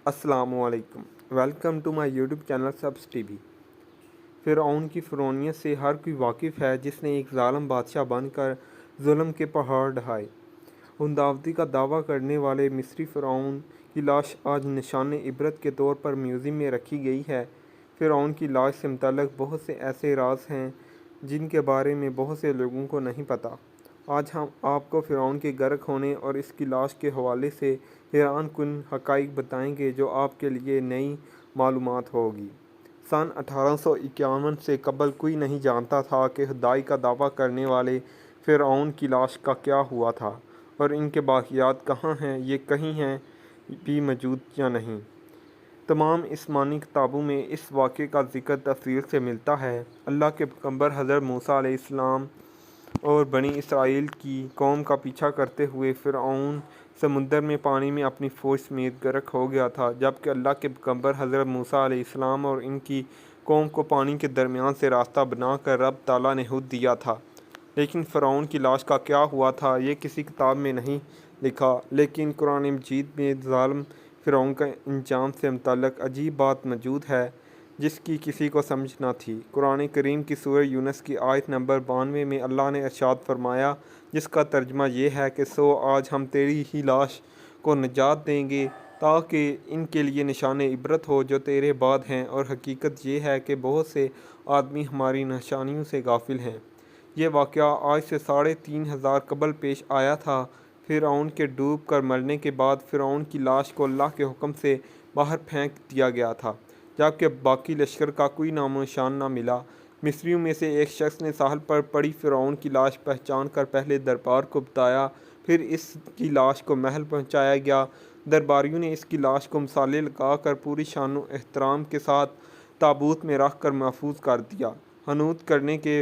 अस्सलामुअलैकुम। Welcome to my YouTube channel subs TV. फ़िरऔन की फ़िरौनियत से हर कोई वाकिफ़ है जिसने एक ज़ालिम बादशाह बनकर जुल्म के पहाड़ ढाए। खुदावंदी का दावा करने वाले मिस्री फ़िरऔन की लाश आज निशान इबरत के तौर पर म्यूज़ियम में रखी गई है। फ़िरऔन की लाश से मुतल्लिक़ बहुत से ऐसे राज हैं जिनके बारे में बहुत से लोगों को नहीं पता। आज हम आपको फ़िरऔन के गर्क होने और इसकी लाश के हवाले से हैरानकुन हक़ाइक़ बताएंगे जो आपके लिए नई मालूमात होगी। सन 1851 से कबल कोई नहीं जानता था कि खुदाई का दावा करने वाले फ़िरऔन की लाश का क्या हुआ था और इनके बाक़ियात कहाँ हैं, ये कहीं हैं भी मौजूद या नहीं। तमाम इस्लामी किताबों में इस वाक़े का ज़िक्र तफ़सील से मिलता है। अल्लाह के पैगम्बर हज़रत मूसा अलैहिस्सलाम और बनी इसराइल की कौम का पीछा करते हुए फ़िरऔन समुंदर में पानी में अपनी फ़ौज समेत गर्क हो गया था, जबकि अल्लाह के पैगम्बर हज़रत मूसा अलैहिस्सलाम और इनकी कौम को पानी के दरमियान से रास्ता बनाकर रब ताला ने हुद दिया था। लेकिन फ़िरऔन की लाश का क्या हुआ था ये किसी किताब में नहीं लिखा, लेकिन कुरान मजीद में ज़ालिम फ़िरऔन का अंजाम से मुतल्लिक़ अजीब बात मौजूद है जिसकी किसी को समझ न थी। कुरान करीम की सूरह यूनुस की आयत नंबर 92 में अल्लाह ने इरशाद फरमाया, जिसका तर्जमा ये है कि सो आज हम तेरी ही लाश को निजात देंगे ताकि इनके लिए निशान इबरत हो जो तेरे बाद हैं, और हकीकत ये है कि बहुत से आदमी हमारी निशानियों से गाफिल हैं। ये वाक़या आज से 3500 कबल पेश आया था। फ़िरऔन के डूब कर मरने के बाद फ़िरऔन की लाश को अल्लाह के हुक्म से बाहर फेंक दिया गया था, जबकि बाकी लश्कर का कोई नामो निशान न मिला। मिस्रियों में से एक शख्स ने साहल पर पड़ी फ़िरऔन की लाश पहचान कर पहले दरबार को बताया, फिर इसकी लाश को महल पहुंचाया गया। दरबारियों ने इसकी लाश को मसाले लगाकर पूरी शान व एहतराम के साथ ताबूत में रख कर महफूज कर दिया। हनूत करने के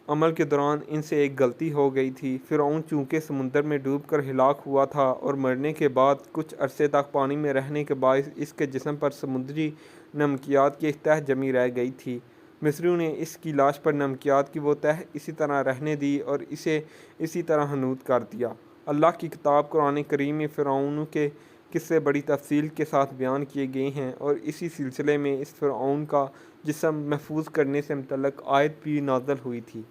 अमल के दौरान इनसे एक गलती हो गई थी। फ़िरऔन चूँकि समुंदर में डूबकर हिलाक हुआ था और मरने के बाद कुछ अरसे तक पानी में रहने के बायस इसके जिस्म पर समुद्री नमकियात की एक तह जमी रह गई थी। मिस्रियों ने इसकी लाश पर नमकियात की वो तह इसी तरह रहने दी और इसे इसी तरह हनूत कर दिया। अल्लाह की किताब कुरान करीम में फ़िरऔन के किस्से बड़ी तफसील के साथ बयान किए गए हैं, और इसी सिलसिले में इस फ़िरऔन का जिस्म महफूज करने से मुतल्लिक़ आयत भी नाज़िल हुई थी।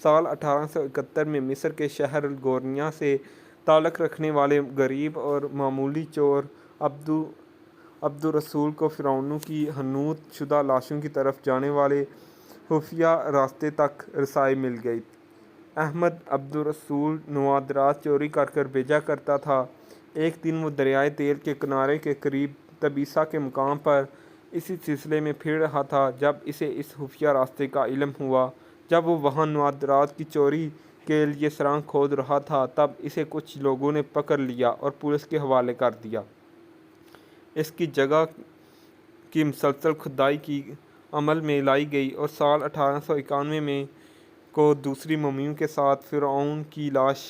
साल 1871 में मिस्र के शहर गोरनिया से ताल्लुक़ रखने वाले गरीब और मामूली चोर अब्दुर्रसूल को फ़िरऔन की हनूत शुदा लाशों की तरफ जाने वाले खुफिया रास्ते तक रसाई मिल गई। अहमद अब्दुर्रसूल नवादरात चोरी कर भेजा करता था। एक दिन वो दरियाए तेल के किनारे के करीब तबीसा के मुकाम पर इसी सिलसिले में फिर रहा था जब इसे इस खुफिया रास्ते का इल्म हुआ। जब वो वहाँ नवादरात की चोरी के लिए सुरंग खोद रहा था, तब इसे कुछ लोगों ने पकड़ लिया और पुलिस के हवाले कर दिया। इसकी जगह की मुसलसल खुदाई की अमल में लाई गई और साल 1891 में को दूसरी मम्मियों के साथ फ़िरऔन की लाश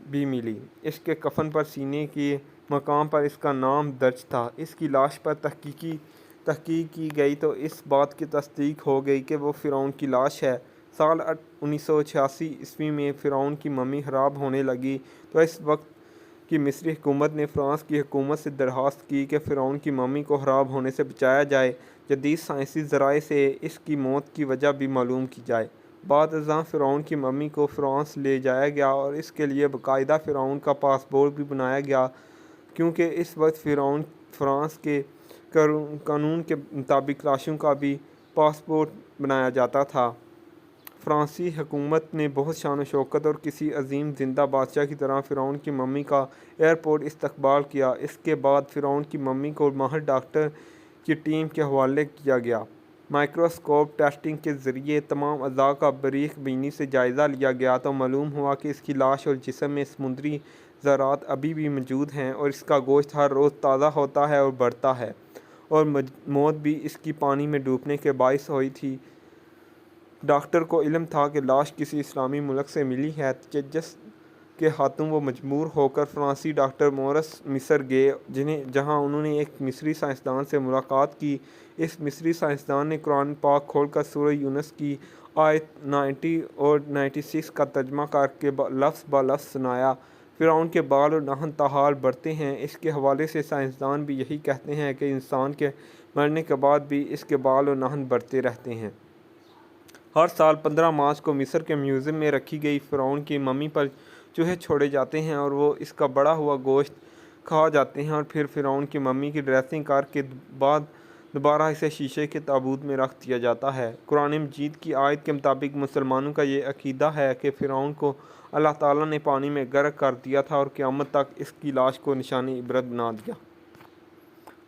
भी मिली। इसके कफन पर सीने के मकाम पर इसका नाम दर्ज था। इसकी लाश पर तहकीक की गई तो इस बात की तस्दीक हो गई कि वो फ़िरऔन की लाश है। साल 1986 ईस्वी में फ़िरऔन की मम्मी ख़राब होने लगी तो इस वक्त की मिस्री हुकूमत ने फ़्रांस की हुकूमत से दरख्वास्त की कि फ़िरऔन की मम्मी को ख़राब होने से बचाया जाए। जदीद साइंसी ज़राए से इसकी मौत की वजह भी मालूम की जाए। बाद अज़ां फ़िरऔन की मम्मी को फ़्रांस ले जाया गया और इसके लिए बाकायदा फ़िरऔन का पासपोर्ट भी बनाया गया, क्योंकि इस वक्त फ़िरऔन फ़्रांस के कानून के मुताबिक लाशों का भी पासपोर्ट बनाया जाता था। फ़्रांसी हुकूमत ने बहुत शान व शौकत और किसी अजीम ज़िंदा बादशाह की तरह फ़िरऔन की मम्मी का एयरपोर्ट इस्तकबाल किया। इसके बाद फ़िरऔन की मम्मी को माहिर डॉक्टर की टीम के हवाले किया गया। माइक्रोस्कोप टेस्टिंग के ज़रिए तमाम अज़ा का बारीक बीनी से जायज़ा लिया गया तो मालूम हुआ कि इसकी लाश और जिस्म में समुद्री ज़रात अभी भी मौजूद हैं और इसका गोश्त हर रोज़ ताज़ा होता है और बढ़ता है, और मौत भी इसकी पानी में डूबने के बायस हुई थी। डॉक्टर को इल्म था कि लाश किसी इस्लामी मुल्क से मिली है, के हाथों वो मजबूर होकर फ़्रांसी डॉक्टर मोरस मिस्र गए, जहां उन्होंने एक मिस्री साइंसदान से मुलाकात की। इस मिस्री साइंसदान ने कुरान पाक खोलकर सूरह यूनुस की आयत 90 और 96 का तर्जमा करके लफ्ज़ ब लफ्ज़ सुनाया। फ़िरौन के बाल और नाहन ताहाल बढ़ते हैं। इसके हवाले से साइंसदान भी यही कहते हैं कि इंसान के मरने के बाद भी इसके बाल और नाहन बढ़ते रहते हैं। हर साल 15 मार्च को मिस्र के म्यूज़ियम में रखी गई फ़िरौन की मम्मी पर चूहे छोड़े जाते हैं और वो इसका बड़ा हुआ गोश्त खा जाते हैं और फिर फ़िरौन की मम्मी की ड्रेसिंग करके बाद दोबारा इसे शीशे के ताबूत में रख दिया जाता है। कुरान मजीद की आयत के मुताबिक मुसलमानों का ये अकीदा है कि फ़िरौन को अल्लाह ताला ने पानी में गर्क कर दिया था और क़यामत तक इसकी लाश को निशानी इबरत बना दिया।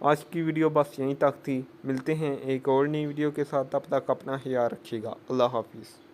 आज की वीडियो बस यहीं तक थी। मिलते हैं एक और नई वीडियो के साथ, तब तक अपना ख्याल रखिएगा। अल्लाह हाफिज़।